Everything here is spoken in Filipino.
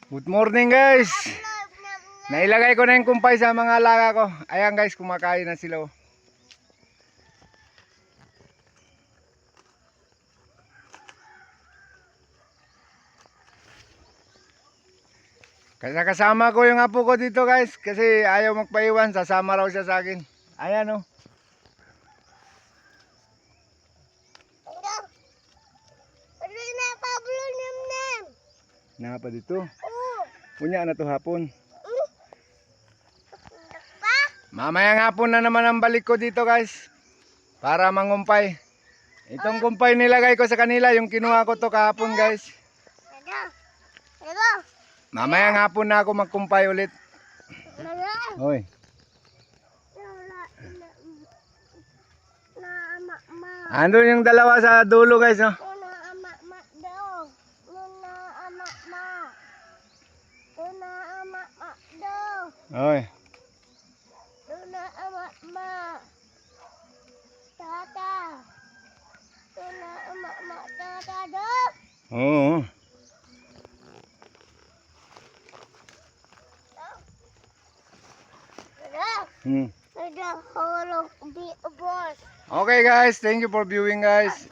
Good morning guys. Nailagay ko na yung kumpay sa mga alaga ko. Ayan guys, kumakain na sila. Kasi kasama ko yung apo ko dito guys. Kasi ayaw magpaiwan, sasama raw siya sa akin. Ayan oh. Na pa dito? Punya na to hapon. Mamayang hapon na naman ang balik ko dito guys. Para mangumpay. Itong kumpay nilagay ko sa kanila. Yung kinuha ko to kahapon guys. Mamayang hapon na ako magkumpay ulit. Hoy. Andun yung dalawa sa dulo guys no? Hoy. Tuna ama tata. Tuna ama tata do. Oo. Okay guys, thank you for viewing guys.